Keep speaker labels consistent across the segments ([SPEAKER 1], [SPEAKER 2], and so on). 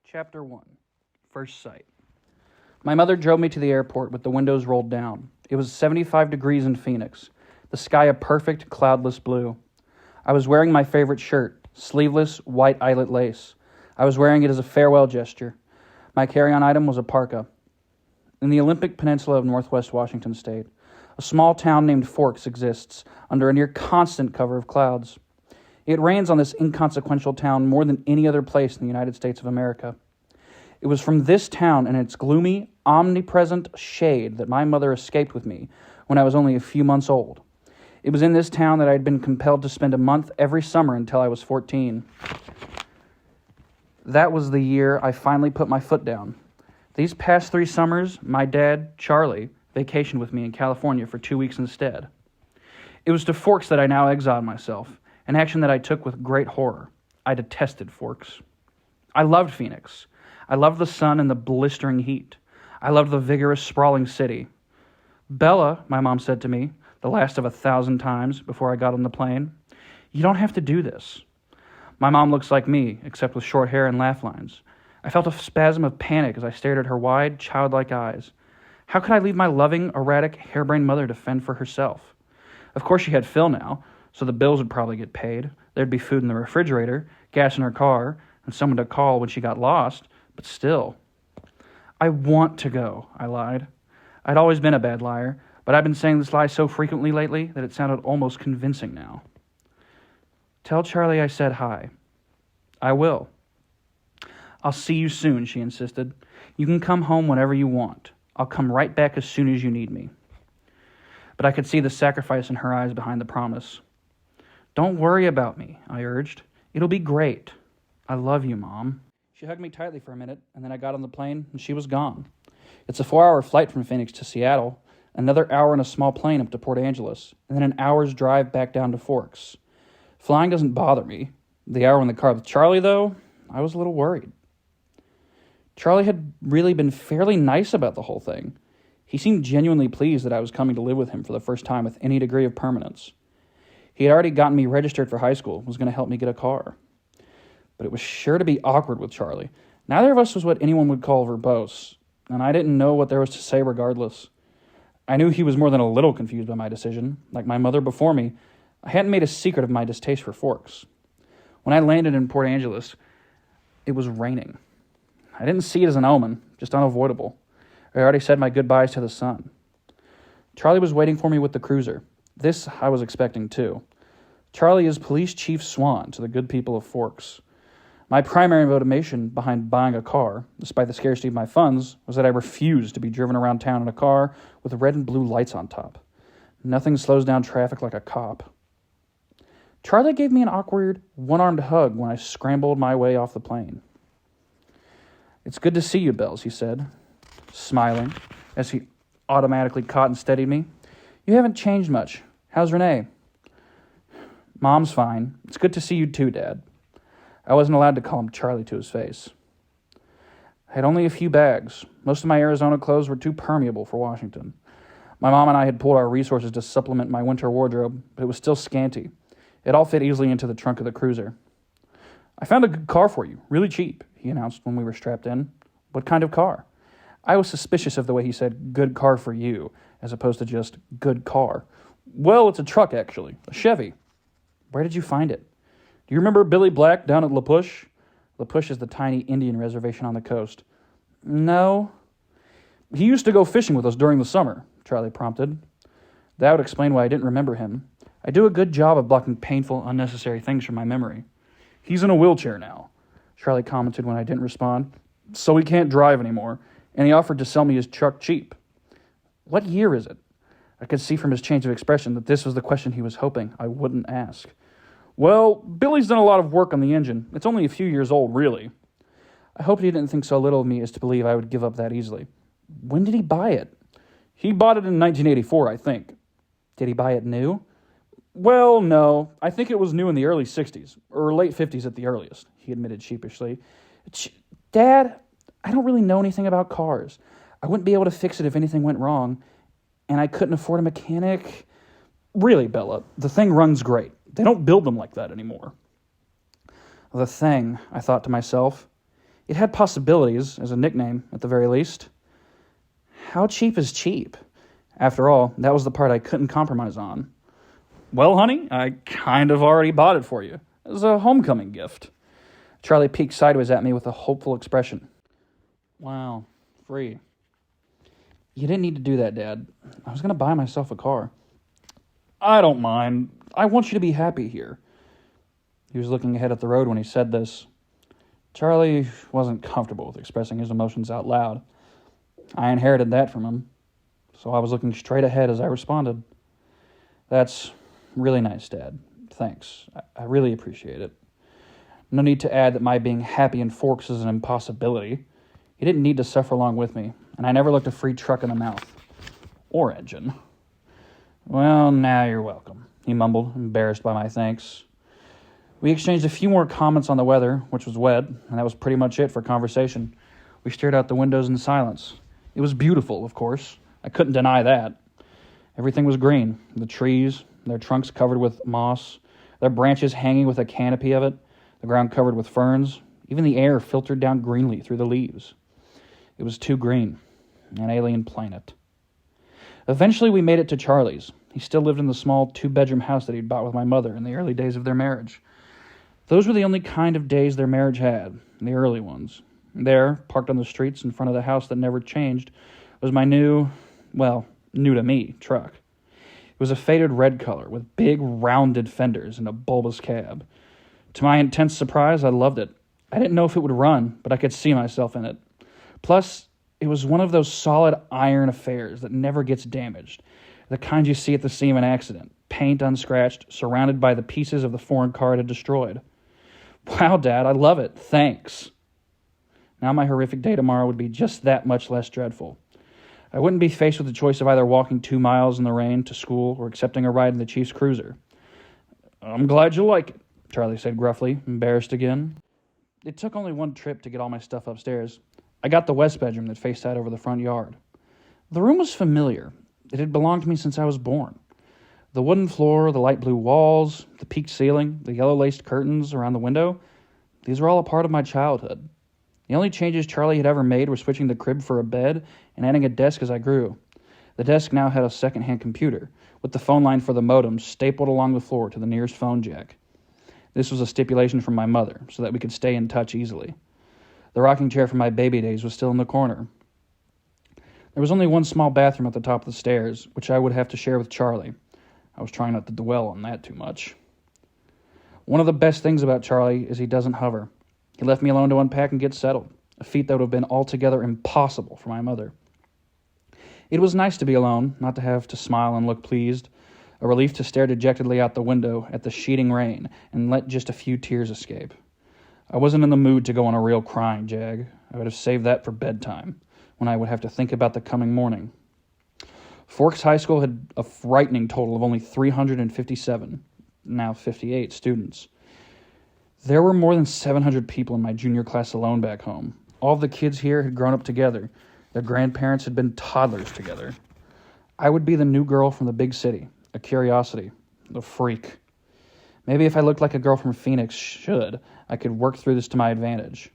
[SPEAKER 1] Chapter 1. First Sight. My mother drove me to the airport with the windows rolled down. It was 75 degrees in Phoenix, the sky a perfect cloudless blue. I was wearing my favorite shirt, sleeveless white eyelet lace. I was wearing it as a farewell gesture. My carry-on item was a parka. In the Olympic Peninsula of northwest Washington state, a small town named Forks exists under a near constant cover of clouds. It rains on this inconsequential town more than any other place in the United States of America. It was from this town and its gloomy, omnipresent shade that my mother escaped with me when I was only a few months old. It was in this town that I had been compelled to spend a month every summer until I was 14. That was the year I finally put my foot down. These past 3 summers, my dad, Charlie, vacationed with me in California for 2 weeks instead. It was to Forks that I now exiled myself, an action that I took with great horror. I detested Forks. I loved Phoenix. I loved the sun and the blistering heat. I loved the vigorous, sprawling city. "Bella," my mom said to me, the last of 1,000 times before I got on the plane, "you don't have to do this." My mom looks like me, except with short hair and laugh lines. I felt a spasm of panic as I stared at her wide, childlike eyes. How could I leave my loving, erratic, harebrained mother to fend for herself? Of course she had Phil now, so the bills would probably get paid. There'd be food in the refrigerator, gas in her car, and someone to call when she got lost, but still. "I want to go," I lied. I'd always been a bad liar, but I've been saying this lie so frequently lately that it sounded almost convincing now. "Tell Charlie I said hi." "I will." "I'll see you soon," she insisted. "You can come home whenever you want. I'll come right back as soon as you need me." But I could see the sacrifice in her eyes behind the promise. "Don't worry about me," I urged. "It'll be great. I love you, Mom." She hugged me tightly for a minute, and then I got on the plane, and she was gone. It's a 4-hour flight from Phoenix to Seattle, another hour in a small plane up to Port Angeles, and then an hour's drive back down to Forks. Flying doesn't bother me. The hour in the car with Charlie, though, I was a little worried. Charlie had really been fairly nice about the whole thing. He seemed genuinely pleased that I was coming to live with him for the first time with any degree of permanence. He had already gotten me registered for high school, was going to help me get a car. But it was sure to be awkward with Charlie. Neither of us was what anyone would call verbose, and I didn't know what there was to say regardless. I knew he was more than a little confused by my decision. Like my mother before me, I hadn't made a secret of my distaste for Forks. When I landed in Port Angeles, it was raining. I didn't see it as an omen, just unavoidable. I already said my goodbyes to the sun. Charlie was waiting for me with the cruiser. This I was expecting too. Charlie is Police Chief Swan to the good people of Forks. My primary motivation behind buying a car, despite the scarcity of my funds, was that I refused to be driven around town in a car with red and blue lights on top. Nothing slows down traffic like a cop. Charlie gave me an awkward, one-armed hug when I scrambled my way off the plane. "It's good to see you, Bells," he said, smiling, as he automatically caught and steadied me. "You haven't changed much. How's Renee?" "Mom's fine. It's good to see you too, Dad." I wasn't allowed to call him Charlie to his face. I had only a few bags. Most of my Arizona clothes were too permeable for Washington. My mom and I had pulled our resources to supplement my winter wardrobe, but it was still scanty. It all fit easily into the trunk of the cruiser. "I found a good car for you, really cheap," he announced when we were strapped in. "What kind of car?" I was suspicious of the way he said, "good car for you," as opposed to just, "good car." "Well, it's a truck, actually. A Chevy." "Where did you find it?" "Do you remember Billy Black down at La Push?" La Push is the tiny Indian reservation on the coast. "No." "He used to go fishing with us during the summer," Charlie prompted. That would explain why I didn't remember him. I do a good job of blocking painful, unnecessary things from my memory. "He's in a wheelchair now," Charlie commented when I didn't respond. "So he can't drive anymore, and he offered to sell me his truck cheap." "What year is it?" I could see from his change of expression that this was the question he was hoping I wouldn't ask. "Well, Billy's done a lot of work on the engine. It's only a few years old, really." I hoped he didn't think so little of me as to believe I would give up that easily. "When did he buy it?" "He bought it in 1984, I think." "Did he buy it new?" "Well, no. I think it was new in the early 60s, or late 50s at the earliest," he admitted sheepishly. "Dad, I don't really know anything about cars. I wouldn't be able to fix it if anything went wrong, and I couldn't afford a mechanic." "Really, Bella, the thing runs great. They don't build them like that anymore." The thing, I thought to myself, It had possibilities, as a nickname, at the very least. How cheap is cheap? After all, that was the part I couldn't compromise on. Well, honey, I kind of already bought it for you. As a homecoming gift. Charlie peeked sideways at me with a hopeful expression. Wow, free. You didn't need to do that, Dad. I was going to buy myself a car. I don't mind. I want you to be happy here. He was looking ahead at the road when he said this. Charlie wasn't comfortable with expressing his emotions out loud. I inherited that from him, so I was looking straight ahead as I responded. That's really nice, Dad. Thanks. I really appreciate it. No need to add that my being happy in Forks is an impossibility. He didn't need to suffer along with me, and I never looked a free truck in the mouth. Or engine. Well, now you're welcome, he mumbled, embarrassed by my thanks. We exchanged a few more comments on the weather, which was wet, and that was pretty much it for conversation. We stared out the windows in silence. It was beautiful, of course. I couldn't deny that. Everything was green. The trees, their trunks covered with moss, their branches hanging with a canopy of it, the ground covered with ferns, even the air filtered down greenly through the leaves. It was too green. An alien planet. Eventually we made it to Charlie's. He still lived in the small 2-bedroom house that he'd bought with my mother in the early days of their marriage. Those were the only kind of days their marriage had, the early ones. There, parked on the streets in front of the house that never changed, was my new to me, truck. It was a faded red color with big, rounded fenders and a bulbous cab. To my intense surprise, I loved it. I didn't know if it would run, but I could see myself in it. Plus, it was one of those solid iron affairs that never gets damaged, the kind you see at the scene of an accident, paint unscratched, surrounded by the pieces of the foreign car it had destroyed. Wow, Dad, I love it. Thanks. Now my horrific day tomorrow would be just that much less dreadful. I wouldn't be faced with the choice of either walking 2 miles in the rain to school or accepting a ride in the Chief's cruiser. I'm glad you like it, Charlie said gruffly, embarrassed again. It took only one trip to get all my stuff upstairs. I got the west bedroom that faced out over the front yard. The room was familiar. It had belonged to me since I was born. The wooden floor, the light blue walls, the peaked ceiling, the yellow-laced curtains around the window, these were all a part of my childhood. The only changes Charlie had ever made were switching the crib for a bed and adding a desk as I grew. The desk now had a second-hand computer, with the phone line for the modem stapled along the floor to the nearest phone jack. This was a stipulation from my mother, so that we could stay in touch easily. The rocking chair from my baby days was still in the corner. There was only one small bathroom at the top of the stairs, which I would have to share with Charlie. I was trying not to dwell on that too much. One of the best things about Charlie is he doesn't hover. He left me alone to unpack and get settled, a feat that would have been altogether impossible for my mother. It was nice to be alone, not to have to smile and look pleased, a relief to stare dejectedly out the window at the sheeting rain and let just a few tears escape. I wasn't in the mood to go on a real crying jag. I would have saved that for bedtime, when I would have to think about the coming morning. Forks High School had a frightening total of only 357, now 58, students. There were more than 700 people in my junior class alone back home. All of the kids here had grown up together. Their grandparents had been toddlers together. I would be the new girl from the big city, a curiosity, a freak. Maybe if I looked like a girl from Phoenix I could work through this to my advantage.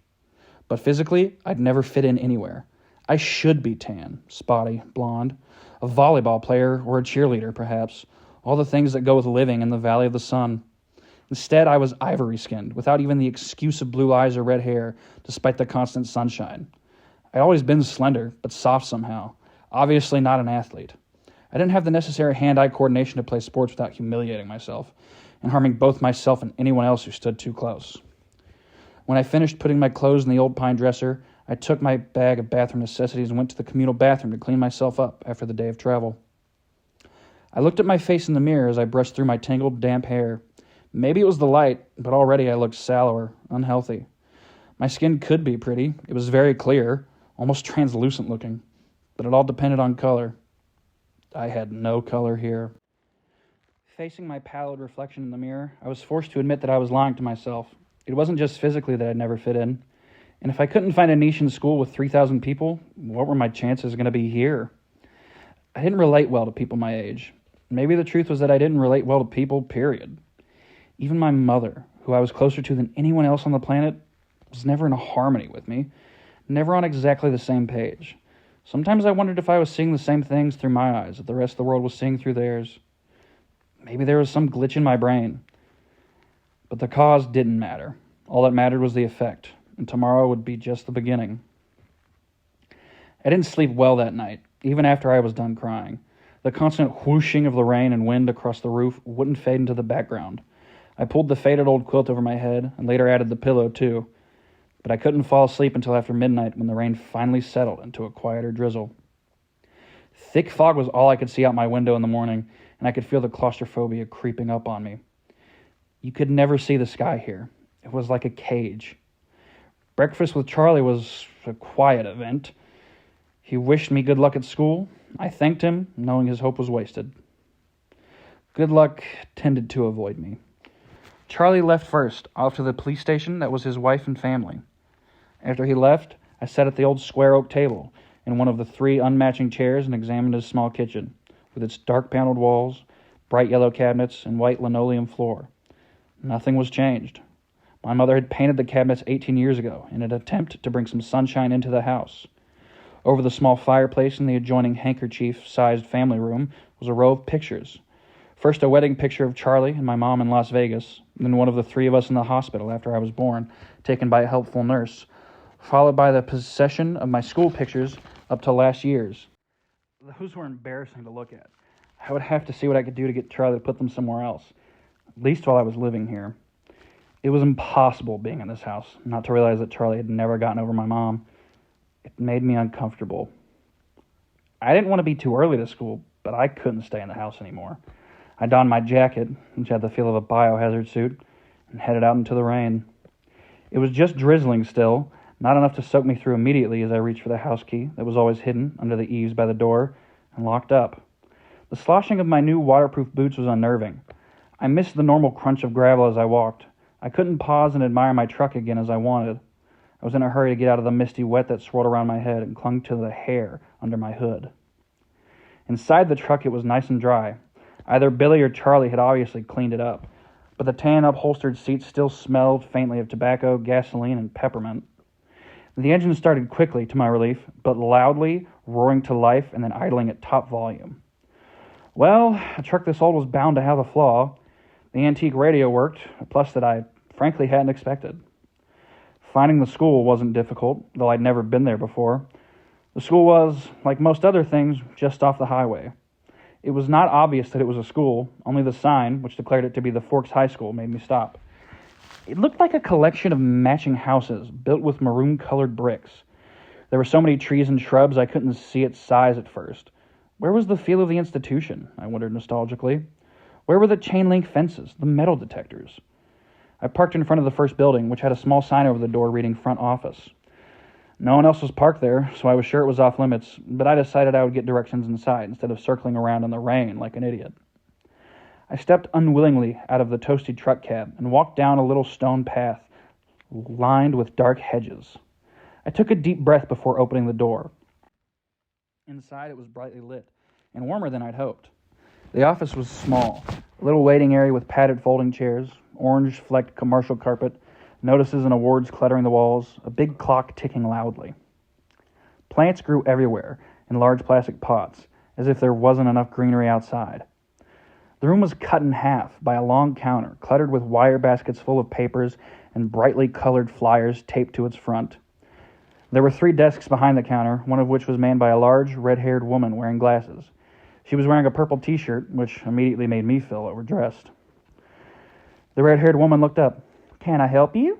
[SPEAKER 1] But physically, I'd never fit in anywhere. I should be tan, spotty, blonde, a volleyball player or a cheerleader, perhaps, all the things that go with living in the Valley of the Sun. Instead, I was ivory-skinned, without even the excuse of blue eyes or red hair, despite the constant sunshine. I'd always been slender, but soft somehow, obviously not an athlete. I didn't have the necessary hand-eye coordination to play sports without humiliating myself, and harming both myself and anyone else who stood too close. When I finished putting my clothes in the old pine dresser, I took my bag of bathroom necessities and went to the communal bathroom to clean myself up after the day of travel. I looked at my face in the mirror as I brushed through my tangled, damp hair. Maybe it was the light, but already I looked sallower, unhealthy. My skin could be pretty. It was very clear, almost translucent looking, but it all depended on color. I had no color here. Facing my pallid reflection in the mirror, I was forced to admit that I was lying to myself. It wasn't just physically that I'd never fit in. And if I couldn't find a niche in school with 3,000 people, what were my chances going to be here? I didn't relate well to people my age. Maybe the truth was that I didn't relate well to people, period. Even my mother, who I was closer to than anyone else on the planet, was never in harmony with me, never on exactly the same page. Sometimes I wondered if I was seeing the same things through my eyes that the rest of the world was seeing through theirs. Maybe there was some glitch in my brain. But the cause didn't matter. All that mattered was the effect, and tomorrow would be just the beginning. I didn't sleep well that night, even after I was done crying. The constant whooshing of the rain and wind across the roof wouldn't fade into the background. I pulled the faded old quilt over my head and later added the pillow too. But I couldn't fall asleep until after midnight when the rain finally settled into a quieter drizzle. Thick fog was all I could see out my window in the morning, and I could feel the claustrophobia creeping up on me. You could never see the sky here. It was like a cage. Breakfast with Charlie was a quiet event. He wished me good luck at school. I thanked him, knowing his hope was wasted. Good luck tended to avoid me. Charlie left first, off to the police station that was his wife and family. After he left, I sat at the old square oak table in one of the 3 unmatching chairs and examined his small kitchen, with its dark paneled walls, bright yellow cabinets, and white linoleum floor. Nothing was changed. My mother had painted the cabinets 18 years ago in an attempt to bring some sunshine into the house. Over the small fireplace in the adjoining handkerchief-sized family room was a row of pictures. First a wedding picture of Charlie and my mom in Las Vegas, then one of the 3 of us in the hospital after I was born, taken by a helpful nurse, followed by the possession of my school pictures up to last year's. Those were embarrassing to look at. I would have to see what I could do to get Charlie to put them somewhere else, at least while I was living here. It was impossible being in this house, not to realize that Charlie had never gotten over my mom. It made me uncomfortable. I didn't want to be too early to school, but I couldn't stay in the house anymore. I donned my jacket, which had the feel of a biohazard suit, and headed out into the rain. It was just drizzling still, not enough to soak me through immediately as I reached for the house key that was always hidden under the eaves by the door and locked up. The sloshing of my new waterproof boots was unnerving. I missed the normal crunch of gravel as I walked. I couldn't pause and admire my truck again as I wanted. I was in a hurry to get out of the misty wet that swirled around my head and clung to the hair under my hood. Inside the truck it was nice and dry. Either Billy or Charlie had obviously cleaned it up, but the tan upholstered seats still smelled faintly of tobacco, gasoline, and peppermint. The engine started quickly, to my relief, but loudly, roaring to life and then idling at top volume. Well, a truck this old was bound to have a flaw. The antique radio worked, a plus that I frankly hadn't expected. Finding the school wasn't difficult, though I'd never been there before. The school was, like most other things, just off the highway. It was not obvious that it was a school, only the sign, which declared it to be the Forks High School, made me stop. It looked like a collection of matching houses, built with maroon-colored bricks. There were so many trees and shrubs I couldn't see its size at first. Where was the feel of the institution? I wondered nostalgically. Where were the chain-link fences, the metal detectors? I parked in front of the first building, which had a small sign over the door reading front office. No one else was parked there, so I was sure it was off limits, but I decided I would get directions inside instead of circling around in the rain like an idiot. I stepped unwillingly out of the toasty truck cab and walked down a little stone path lined with dark hedges. I took a deep breath before opening the door. Inside it was brightly lit and warmer than I'd hoped. The office was small, a little waiting area with padded folding chairs, orange-flecked commercial carpet, notices and awards cluttering the walls, a big clock ticking loudly. Plants grew everywhere in large plastic pots, as if there wasn't enough greenery outside. The room was cut in half by a long counter, cluttered with wire baskets full of papers and brightly colored flyers taped to its front. There were 3 desks behind the counter, one of which was manned by a large, red-haired woman wearing glasses. She was wearing a purple t-shirt, which immediately made me feel overdressed. The red-haired woman looked up. "Can I help you?"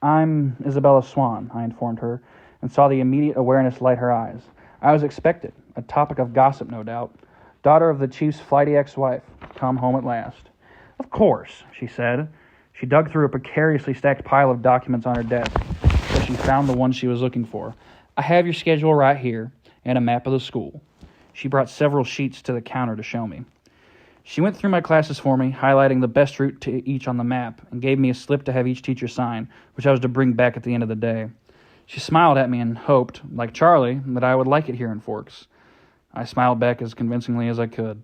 [SPEAKER 1] "I'm Isabella Swan," I informed her, and saw the immediate awareness light her eyes. I was expected, a topic of gossip no doubt. Daughter of the chief's flighty ex-wife, come home at last. "Of course," she said. She dug through a precariously stacked pile of documents on her desk, but she found the one she was looking for. "I have your schedule right here, and a map of the school." She brought several sheets to the counter to show me. She went through my classes for me, highlighting the best route to each on the map, and gave me a slip to have each teacher sign, which I was to bring back at the end of the day. She smiled at me and hoped, like Charlie, that I would like it here in Forks. I smiled back as convincingly as I could.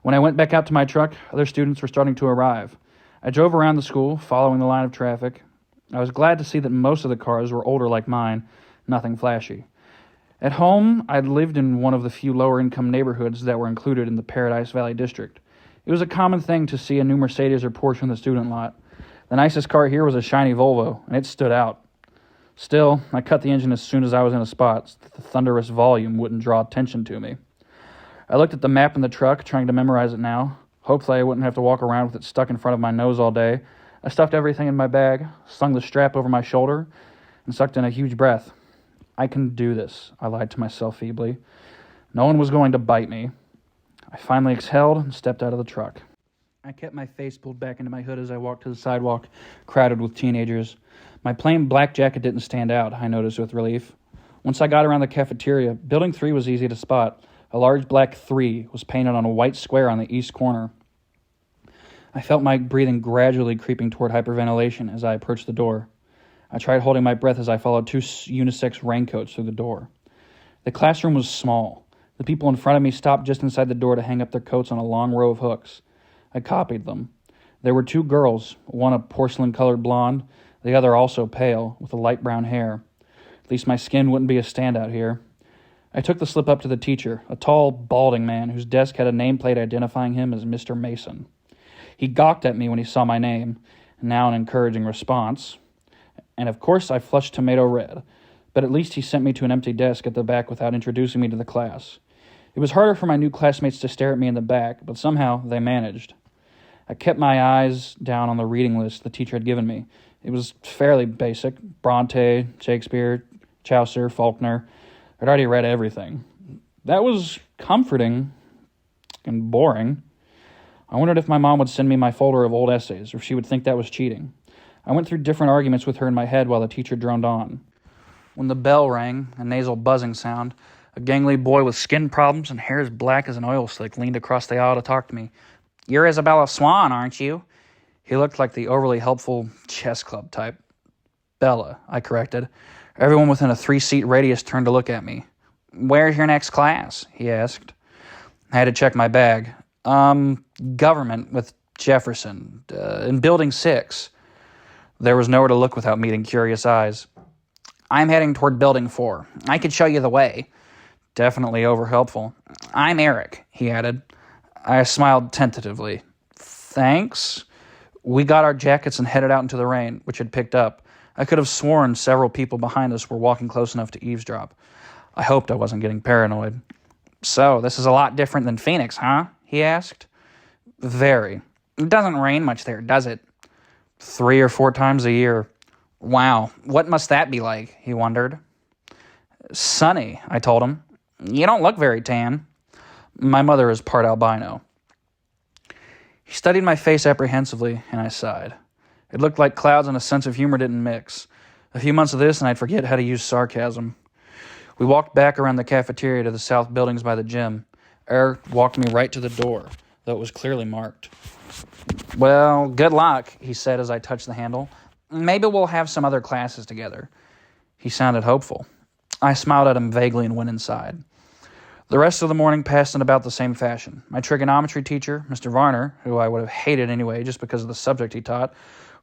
[SPEAKER 1] When I went back out to my truck, other students were starting to arrive. I drove around the school, following the line of traffic. I was glad to see that most of the cars were older like mine, nothing flashy. At home, I'd lived in one of the few lower-income neighborhoods that were included in the Paradise Valley District. It was a common thing to see a new Mercedes or Porsche in the student lot. The nicest car here was a shiny Volvo, and it stood out. Still, I cut the engine as soon as I was in a spot so that the thunderous volume wouldn't draw attention to me. I looked at the map in the truck, trying to memorize it now. Hopefully I wouldn't have to walk around with it stuck in front of my nose all day. I stuffed everything in my bag, slung the strap over my shoulder, and sucked in a huge breath. I can do this, I lied to myself feebly. No one was going to bite me. I finally exhaled and stepped out of the truck. I kept my face pulled back into my hood as I walked to the sidewalk, crowded with teenagers. My plain black jacket didn't stand out, I noticed with relief. Once I got around the cafeteria, Building 3 was easy to spot. A large black 3 was painted on a white square on the east corner. I felt my breathing gradually creeping toward hyperventilation as I approached the door. I tried holding my breath as I followed two unisex raincoats through the door. The classroom was small. The people in front of me stopped just inside the door to hang up their coats on a long row of hooks. I copied them. There were two girls, one a porcelain-colored blonde, the other also pale, with a light brown hair. At least my skin wouldn't be a standout here. I took the slip up to the teacher, a tall, balding man whose desk had a nameplate identifying him as Mr. Mason. He gawked at me when he saw my name, now an encouraging response. And of course I flushed tomato red, but at least he sent me to an empty desk at the back without introducing me to the class. It was harder for my new classmates to stare at me in the back, but somehow they managed. I kept my eyes down on the reading list the teacher had given me. It was fairly basic. Bronte, Shakespeare, Chaucer, Faulkner. I'd already read everything. That was comforting and boring. I wondered if my mom would send me my folder of old essays, or if she would think that was cheating. I went through different arguments with her in my head while the teacher droned on. When the bell rang, a nasal buzzing sound, a gangly boy with skin problems and hair as black as an oil slick leaned across the aisle to talk to me. "You're Isabella Swan, aren't you?" He looked like the overly helpful chess club type. "Bella," I corrected. Everyone within a 3-seat radius turned to look at me. "Where's your next class?" he asked. I had to check my bag. Government with Jefferson, in Building 6. There was nowhere to look without meeting curious eyes. "I'm heading toward Building 4. I could show you the way." Definitely over-helpful. "I'm Eric," he added. I smiled tentatively. "Thanks." We got our jackets and headed out into the rain, which had picked up. I could have sworn several people behind us were walking close enough to eavesdrop. I hoped I wasn't getting paranoid. "So, this is a lot different than Phoenix, huh?" he asked. "Very. It doesn't rain much there, does it?" 3 or 4 times a year. "Wow, what must that be like?" he wondered. "Sunny," I told him. "You don't look very tan." "My mother is part albino." He studied my face apprehensively, and I sighed. It looked like clouds and a sense of humor didn't mix. A few months of this, and I'd forget how to use sarcasm. We walked back around the cafeteria to the south buildings by the gym. Eric walked me right to the door, though it was clearly marked. "Well, good luck," he said as I touched the handle. "Maybe we'll have some other classes together." He sounded hopeful. I smiled at him vaguely and went inside. The rest of the morning passed in about the same fashion. My trigonometry teacher, Mr. Varner, who I would have hated anyway just because of the subject he taught,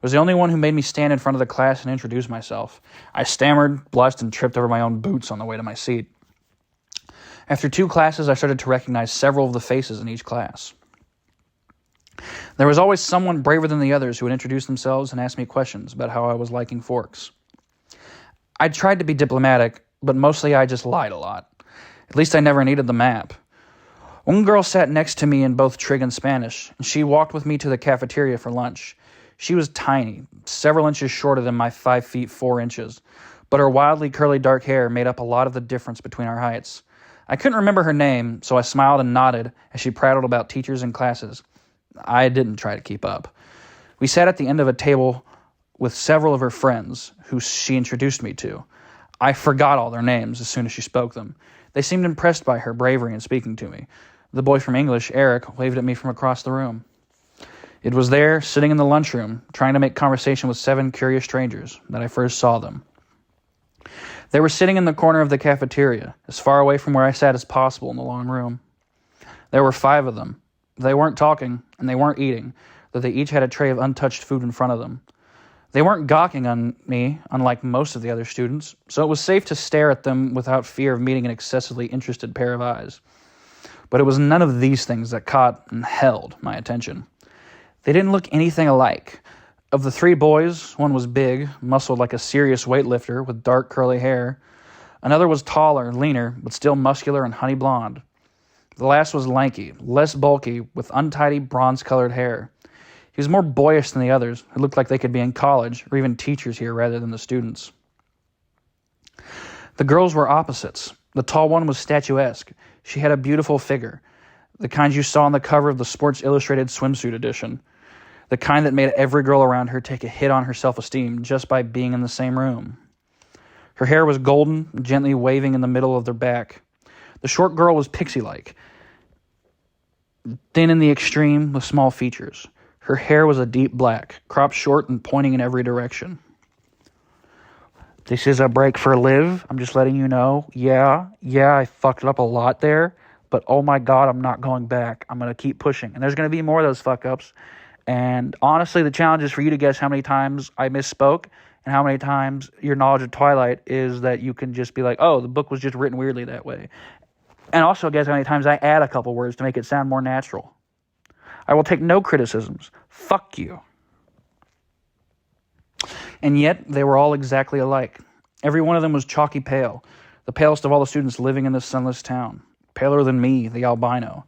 [SPEAKER 1] was the only one who made me stand in front of the class and introduce myself. I stammered, blushed, and tripped over my own boots on the way to my seat. After 2 classes, I started to recognize several of the faces in each class. There was always someone braver than the others who would introduce themselves and ask me questions about how I was liking forks. I tried to be diplomatic, but mostly I just lied a lot. At least I never needed the map. One girl sat next to me in both Trig and Spanish, and she walked with me to the cafeteria for lunch. She was tiny, several inches shorter than my 5 feet 4 inches, but her wildly curly dark hair made up a lot of the difference between our heights. I couldn't remember her name, so I smiled and nodded as she prattled about teachers and classes. I didn't try to keep up. We sat at the end of a table with several of her friends, who she introduced me to. I forgot all their names as soon as she spoke them. They seemed impressed by her bravery in speaking to me. The boy from English, Eric, waved at me from across the room. It was there, sitting in the lunchroom, trying to make conversation with 7 curious strangers, that I first saw them. They were sitting in the corner of the cafeteria, as far away from where I sat as possible in the long room. There were 5 of them. They weren't talking, and they weren't eating, though they each had a tray of untouched food in front of them. They weren't gawking on me, unlike most of the other students, so it was safe to stare at them without fear of meeting an excessively interested pair of eyes. But it was none of these things that caught and held my attention. They didn't look anything alike. Of the three boys, one was big, muscled like a serious weightlifter with dark curly hair. Another was taller, leaner, but still muscular and honey blonde. The last was lanky, less bulky, with untidy bronze-colored hair. He was more boyish than the others, who looked like they could be in college or even teachers here rather than the students. The girls were opposites. The tall one was statuesque. She had a beautiful figure, the kind you saw on the cover of the Sports Illustrated swimsuit edition, the kind that made every girl around her take a hit on her self-esteem just by being in the same room. Her hair was golden, gently waving in the middle of their back. The short girl was pixie-like, thin in the extreme with small features. Her hair was a deep black, cropped short and pointing in every direction. This is a break for Liv. I'm just letting you know. Yeah, I fucked it up a lot there, but oh my God, I'm not going back. I'm going to keep pushing. And there's going to be more of those fuck-ups. And honestly, the challenge is for you to guess how many times I misspoke and how many times your knowledge of Twilight is that you can just be like, oh, the book was just written weirdly that way. And also guess how many times I add a couple words to make it sound more natural. I will take no criticisms. Fuck you. And yet, they were all exactly alike. Every one of them was chalky pale, the palest of all the students living in this sunless town. Paler than me, the albino.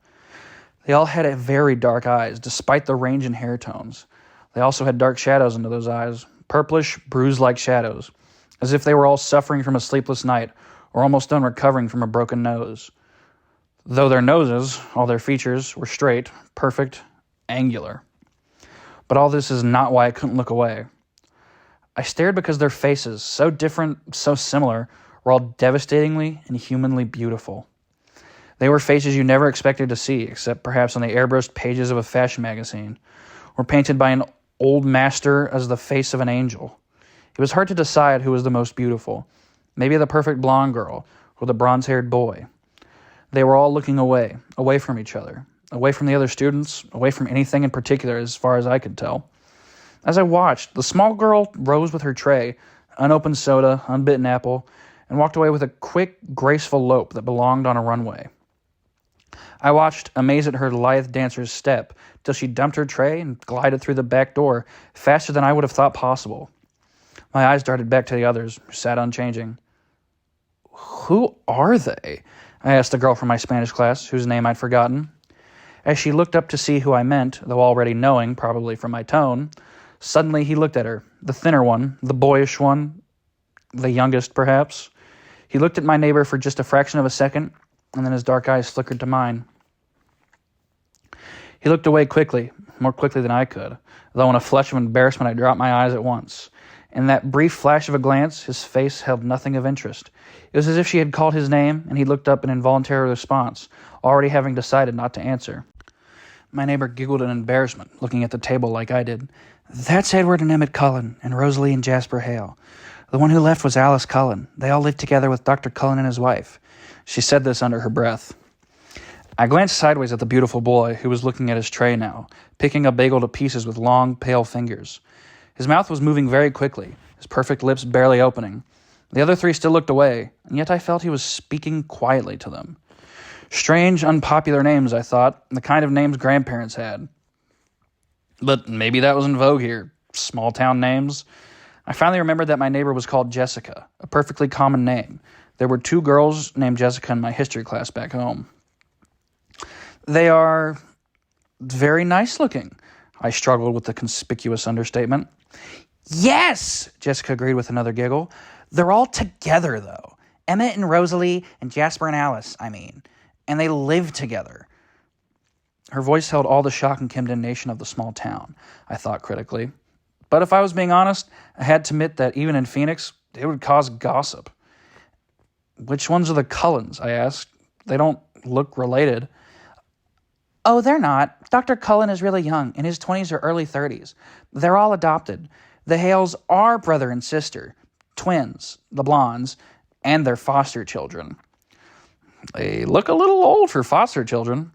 [SPEAKER 1] They all had very dark eyes, despite the range in hair tones. They also had dark shadows under those eyes, purplish, bruise-like shadows, as if they were all suffering from a sleepless night or almost done recovering from a broken nose. Though their noses, all their features, were straight, perfect, angular. But all this is not why I couldn't look away. I stared because their faces, so different, so similar, were all devastatingly and humanly beautiful. They were faces you never expected to see, except perhaps on the airbrushed pages of a fashion magazine, or painted by an old master as the face of an angel. It was hard to decide who was the most beautiful, maybe the perfect blonde girl, or the bronze-haired boy. They were all looking away from each other, away from the other students, away from anything in particular as far as I could tell. As I watched, the small girl rose with her tray, unopened soda, unbitten apple, and walked away with a quick, graceful lope that belonged on a runway. I watched, amazed at her lithe dancer's step, till she dumped her tray and glided through the back door, faster than I would have thought possible. My eyes darted back to the others, who sat unchanging. Who are they? I asked the girl from my Spanish class, whose name I'd forgotten. As she looked up to see who I meant, though already knowing, probably from my tone, suddenly he looked at her, the thinner one, the boyish one, the youngest, perhaps. He looked at my neighbor for just a fraction of a second, and then his dark eyes flickered to mine. He looked away quickly, more quickly than I could, though in a flush of embarrassment I dropped my eyes at once. In that brief flash of a glance, his face held nothing of interest. It was as if she had called his name, and he looked up in involuntary response, already having decided not to answer. My neighbor giggled in embarrassment, looking at the table like I did. That's Edward and Emmett Cullen, and Rosalie and Jasper Hale. The one who left was Alice Cullen. They all lived together with Dr. Cullen and his wife. She said this under her breath. I glanced sideways at the beautiful boy, who was looking at his tray now, picking a bagel to pieces with long, pale fingers. His mouth was moving very quickly, his perfect lips barely opening. The other three still looked away, and yet I felt he was speaking quietly to them. Strange, unpopular names, I thought, the kind of names grandparents had. But maybe that was in vogue here. Small-town names. I finally remembered that my neighbor was called Jessica, a perfectly common name. There were 2 girls named Jessica in my history class back home. They are very nice-looking. I struggled with the conspicuous understatement. Yes, Jessica agreed with another giggle. They're all together, though. Emmett and Rosalie and Jasper and Alice, I mean. And they live together. Her voice held all the shock and condemnation of the small town, I thought critically. But if I was being honest, I had to admit that even in Phoenix, it would cause gossip. Which ones are the Cullens? I asked. They don't look related. Oh, they're not. Dr. Cullen is really young, in his 20s or early 30s. They're all adopted. The Hales are brother and sister, twins, the blondes, and their foster children. They look a little old for foster children.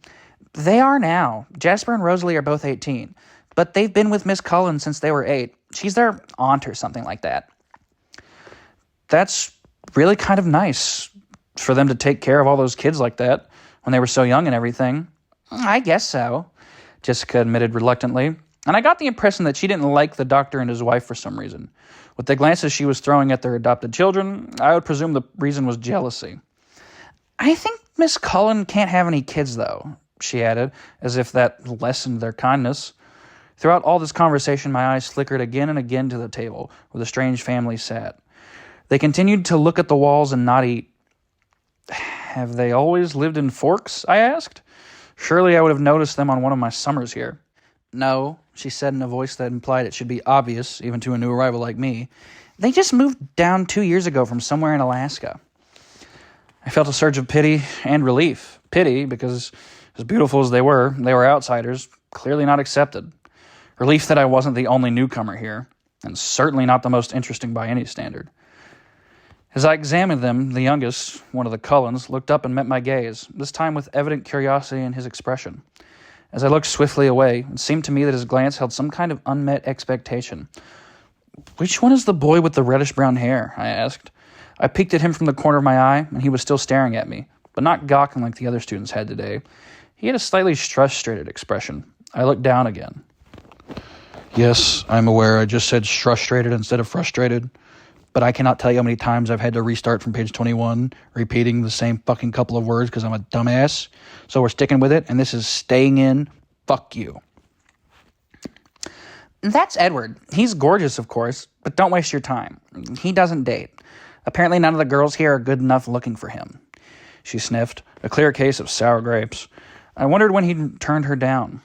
[SPEAKER 1] They are now. Jasper and Rosalie are both 18, but they've been with Miss Cullen since they were 8. She's their aunt or something like that. That's really kind of nice for them to take care of all those kids like that when they were so young and everything. I guess so, Jessica admitted reluctantly, and I got the impression that she didn't like the doctor and his wife for some reason. With the glances she was throwing at their adopted children, I would presume the reason was jealousy. I think Miss Cullen can't have any kids, though, she added, as if that lessened their kindness. Throughout all this conversation, my eyes flickered again and again to the table where the strange family sat. They continued to look at the walls and not eat. Have they always lived in Forks? I asked. Surely I would have noticed them on one of my summers here. No, she said in a voice that implied it should be obvious, even to a new arrival like me. They just moved down 2 years ago from somewhere in Alaska. I felt a surge of pity and relief. Pity, because as beautiful as they were outsiders, clearly not accepted. Relief that I wasn't the only newcomer here, and certainly not the most interesting by any standard. As I examined them, the youngest, one of the Cullens, looked up and met my gaze, this time with evident curiosity in his expression. As I looked swiftly away, it seemed to me that his glance held some kind of unmet expectation. "Which one is the boy with the reddish-brown hair?" I asked. I peeked at him from the corner of my eye, and he was still staring at me, but not gawking like the other students had today. He had a slightly frustrated expression. I looked down again. Yes, I'm aware I just said frustrated instead of frustrated, but I cannot tell you how many times I've had to restart from page 21, repeating the same fucking couple of words because I'm a dumbass. So we're sticking with it, and this is staying in. Fuck you. That's Edward. He's gorgeous, of course, but don't waste your time. He doesn't date. Apparently none of the girls here are good enough looking for him. She sniffed, a clear case of sour grapes. I wondered when he'd turned her down.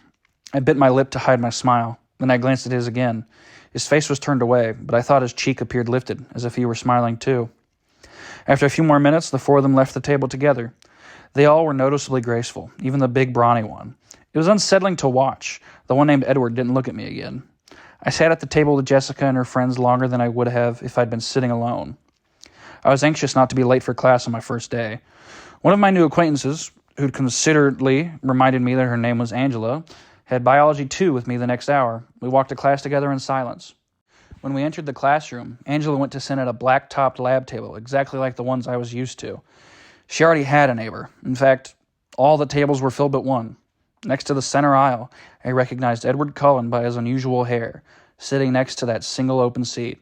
[SPEAKER 1] I bit my lip to hide my smile. Then I glanced at his again. His face was turned away, but I thought his cheek appeared lifted, as if he were smiling too. After a few more minutes, the four of them left the table together. They all were noticeably graceful, even the big brawny one. It was unsettling to watch. The one named Edward didn't look at me again. I sat at the table with Jessica and her friends longer than I would have if I'd been sitting alone. I was anxious not to be late for class on my first day. One of my new acquaintances, who'd considerately reminded me that her name was Angela, had Biology 2 with me the next hour. We walked to class together in silence. When we entered the classroom, Angela went to sit at a black-topped lab table, exactly like the ones I was used to. She already had a neighbor. In fact, all the tables were filled but one. Next to the center aisle, I recognized Edward Cullen by his unusual hair, sitting next to that single open seat.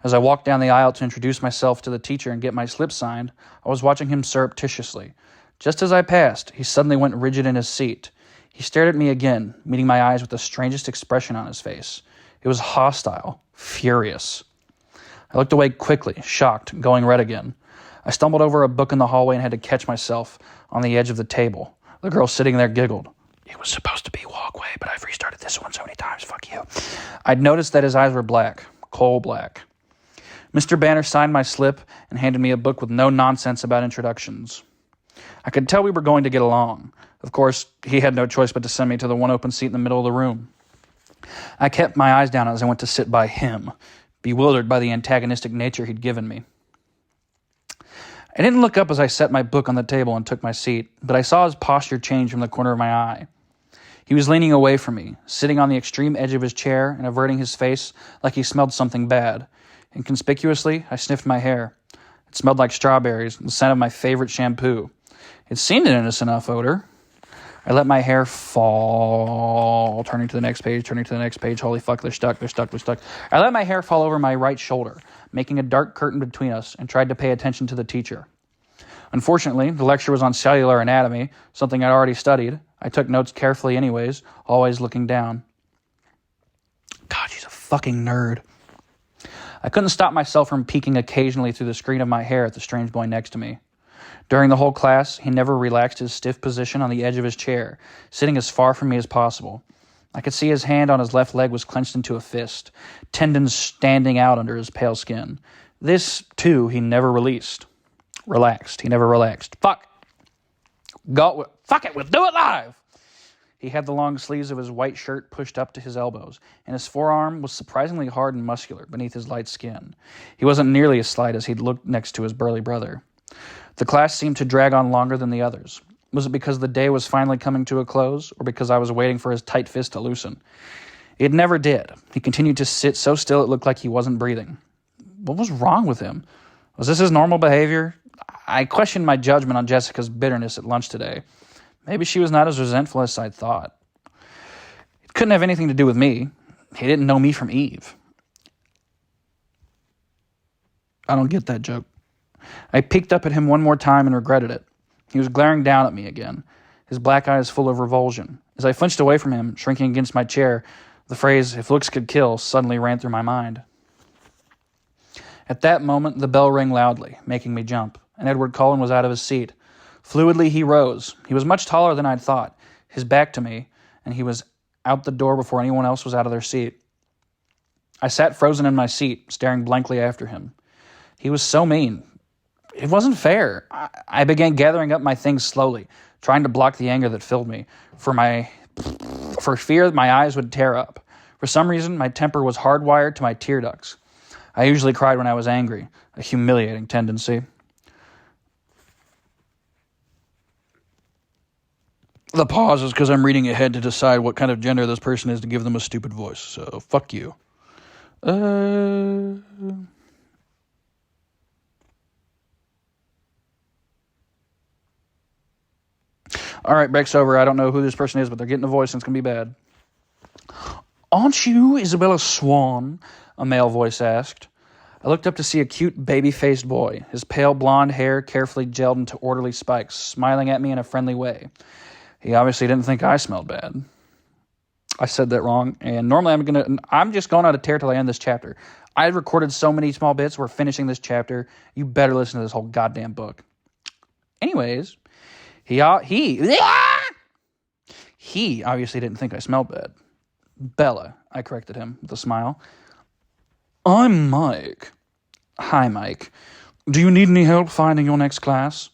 [SPEAKER 1] As I walked down the aisle to introduce myself to the teacher and get my slip signed, I was watching him surreptitiously. Just as I passed, he suddenly went rigid in his seat. He stared at me again, meeting my eyes with the strangest expression on his face. It was hostile, furious. I looked away quickly, shocked, going red again. I stumbled over a book in the hallway and had to catch myself on the edge of the table. The girl sitting there giggled. It was supposed to be walkway, but I've restarted this one so many times, fuck you. I'd noticed that his eyes were black, coal black. Mr. Banner signed my slip and handed me a book with no nonsense about introductions. I could tell we were going to get along. Of course, he had no choice but to send me to the one open seat in the middle of the room. I kept my eyes down as I went to sit by him, bewildered by the antagonistic nature he'd given me. I didn't look up as I set my book on the table and took my seat, but I saw his posture change from the corner of my eye. He was leaning away from me, sitting on the extreme edge of his chair and averting his face like he smelled something bad. Inconspicuously, I sniffed my hair. It smelled like strawberries, the scent of my favorite shampoo. It seemed an innocent enough odor. I let my hair fall, turning to the next page. Holy fuck, they're stuck. I let my hair fall over my right shoulder, making a dark curtain between us, and tried to pay attention to the teacher. Unfortunately, the lecture was on cellular anatomy, something I'd already studied. I took notes carefully anyways, always looking down. God, she's a fucking nerd. I couldn't stop myself from peeking occasionally through the screen of my hair at the strange boy next to me. During the whole class, he never relaxed his stiff position on the edge of his chair, sitting as far from me as possible. I could see his hand on his left leg was clenched into a fist, tendons standing out under his pale skin. This, too, he never released. He never relaxed. Fuck it, we'll do it live! He had the long sleeves of his white shirt pushed up to his elbows, and his forearm was surprisingly hard and muscular beneath his light skin. He wasn't nearly as slight as he'd looked next to his burly brother. The class seemed to drag on longer than the others. Was it because the day was finally coming to a close, or because I was waiting for his tight fist to loosen? It never did. He continued to sit so still it looked like he wasn't breathing. What was wrong with him? Was this his normal behavior? I questioned my judgment on Jessica's bitterness at lunch today. Maybe she was not as resentful as I'd thought. It couldn't have anything to do with me. He didn't know me from Eve. I don't get that joke. I peeked up at him one more time and regretted it. He was glaring down at me again, his black eyes full of revulsion. As I flinched away from him, shrinking against my chair, the phrase, "if looks could kill," suddenly ran through my mind. At that moment, the bell rang loudly, making me jump, and Edward Cullen was out of his seat. Fluidly, he rose. He was much taller than I'd thought, his back to me, and he was out the door before anyone else was out of their seat. I sat frozen in my seat, staring blankly after him. He was so mean. It wasn't fair. I began gathering up my things slowly, trying to block the anger that filled me, for fear my eyes would tear up. For some reason, my temper was hardwired to my tear ducts. I usually cried when I was angry, a humiliating tendency. The pause is because I'm reading ahead to decide what kind of gender this person is to give them a stupid voice, so fuck you. All right, break's over. I don't know who this person is, but they're getting a voice and it's going to be bad. "Aren't you Isabella Swan?" a male voice asked. I looked up to see a cute, baby-faced boy, his pale blonde hair carefully gelled into orderly spikes, smiling at me in a friendly way. He obviously didn't think I smelled bad. I said that wrong, and normally I'm just going on a tear till I end this chapter. I recorded so many small bits. We're finishing this chapter. You better listen to this whole goddamn book. Anyways, he obviously didn't think I smelled bad. "Bella," I corrected him with a smile. "I'm Mike." "Hi, Mike. Do you need any help finding your next class?"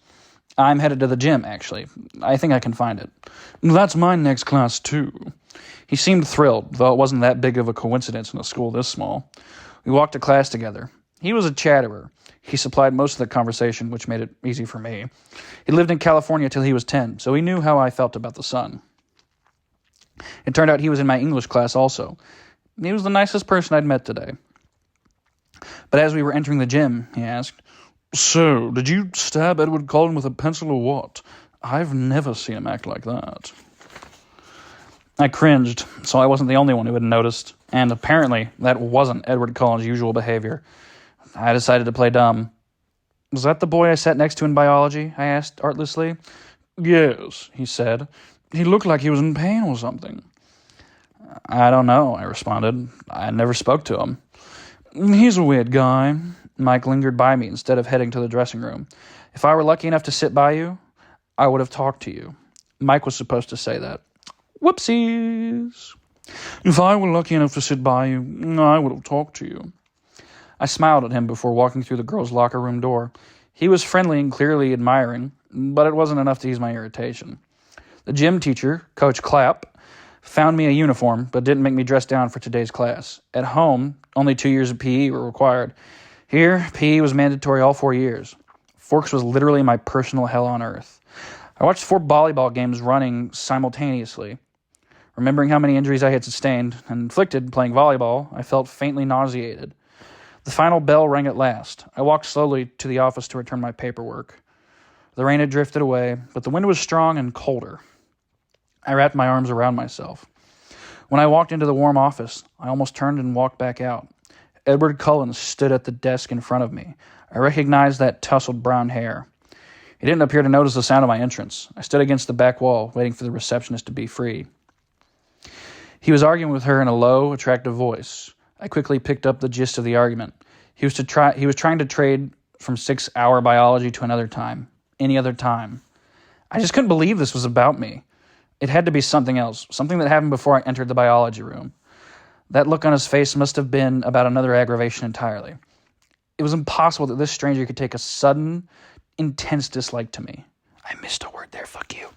[SPEAKER 1] "I'm headed to the gym, actually. I think I can find it." "That's my next class, too." He seemed thrilled, though it wasn't that big of a coincidence in a school this small. We walked to class together. He was a chatterer. He supplied most of the conversation, which made it easy for me. He lived in California till he was 10, so he knew how I felt about the sun. It turned out he was in my English class also. He was the nicest person I'd met today. But as we were entering the gym, he asked, "So, did you stab Edward Cullen with a pencil or what? I've never seen him act like that." I cringed, so I wasn't the only one who had noticed, and apparently that wasn't Edward Cullen's usual behavior. I decided to play dumb. "Was that the boy I sat next to in biology?" I asked artlessly. "Yes," he said. "He looked like he was in pain or something." "I don't know," I responded. I never spoke to him. "He's a weird guy." Mike lingered by me instead of heading to the dressing room. "If I were lucky enough to sit by you, I would have talked to you." Mike was supposed to say that. Whoopsies. "If I were lucky enough to sit by you, I would have talked to you." I smiled at him before walking through the girls' locker room door. He was friendly and clearly admiring, but it wasn't enough to ease my irritation. The gym teacher, Coach Clapp, found me a uniform, but didn't make me dress down for today's class. At home, only 2 years of PE were required. Here, PE was mandatory all 4 years. Forks was literally my personal hell on earth. I watched 4 volleyball games running simultaneously. Remembering how many injuries I had sustained and inflicted playing volleyball, I felt faintly nauseated. The final bell rang at last. I walked slowly to the office to return my paperwork. The rain had drifted away, but the wind was strong and colder. I wrapped my arms around myself. When I walked into the warm office, I almost turned and walked back out. Edward Cullen stood at the desk in front of me. I recognized that tousled brown hair. He didn't appear to notice the sound of my entrance. I stood against the back wall, waiting for the receptionist to be free. He was arguing with her in a low, attractive voice. I quickly picked up the gist of the argument. He was trying to trade from 6-hour biology to another time. Any other time. I just couldn't believe this was about me. It had to be something else, something that happened before I entered the biology room. That look on his face must have been about another aggravation entirely. It was impossible that this stranger could take a sudden, intense dislike to me. I missed a word there, fuck you.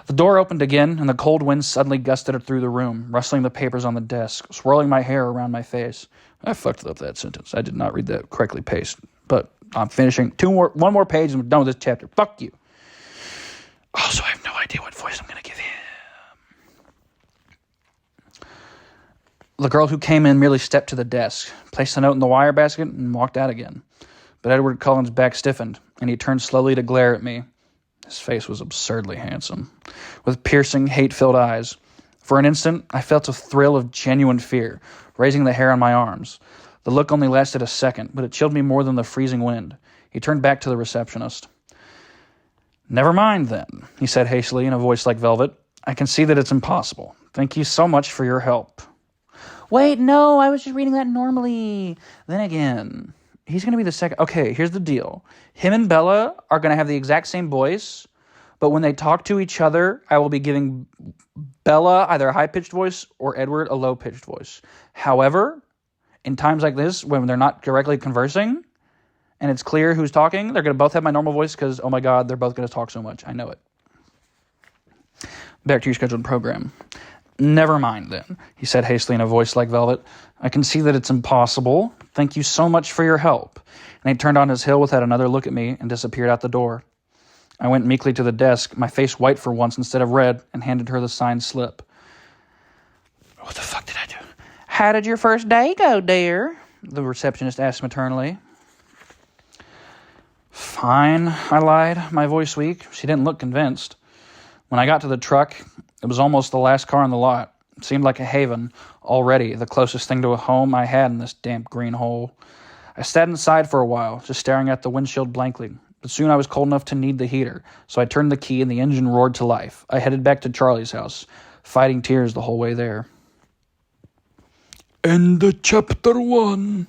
[SPEAKER 1] The door opened again, and the cold wind suddenly gusted through the room, rustling the papers on the desk, swirling my hair around my face. I fucked up that sentence. I did not read that correctly paced. But I'm finishing. One more page and we're done with this chapter. Fuck you. Also, I have no idea what voice I'm going to give him. The girl who came in merely stepped to the desk, placed the note in the wire basket, and walked out again. But Edward Cullen's back stiffened, and he turned slowly to glare at me. His face was absurdly handsome, with piercing, hate-filled eyes. For an instant, I felt a thrill of genuine fear, raising the hair on my arms. The look only lasted a second, but it chilled me more than the freezing wind. He turned back to the receptionist. "Never mind, then," he said hastily in a voice like velvet. "I can see that it's impossible. Thank you so much for your help." Wait, no, I was just reading that normally. Then again, he's going to be the second. Okay, here's the deal. Him and Bella are going to have the exact same voice, but when they talk to each other, I will be giving Bella either a high-pitched voice or Edward a low-pitched voice. However, in times like this, when they're not directly conversing, and it's clear who's talking, they're going to both have my normal voice because, oh my God, they're both going to talk so much. I know it. Back to your scheduled program. "Never mind, then," he said hastily in a voice like velvet. "I can see that it's impossible. Thank you so much for your help." And he turned on his heel without another look at me and disappeared out the door. I went meekly to the desk, my face white for once instead of red, and handed her the signed slip. What the fuck did I do? "How did your first day go, dear?" the receptionist asked maternally. "Fine," I lied, my voice weak. She didn't look convinced. When I got to the truck, it was almost the last car on the lot. It seemed like a haven, already the closest thing to a home I had in this damp green hole. I sat inside for a while, just staring at the windshield blankly. But soon I was cold enough to need the heater, so I turned the key and the engine roared to life. I headed back to Charlie's house, fighting tears the whole way there. End of chapter 1.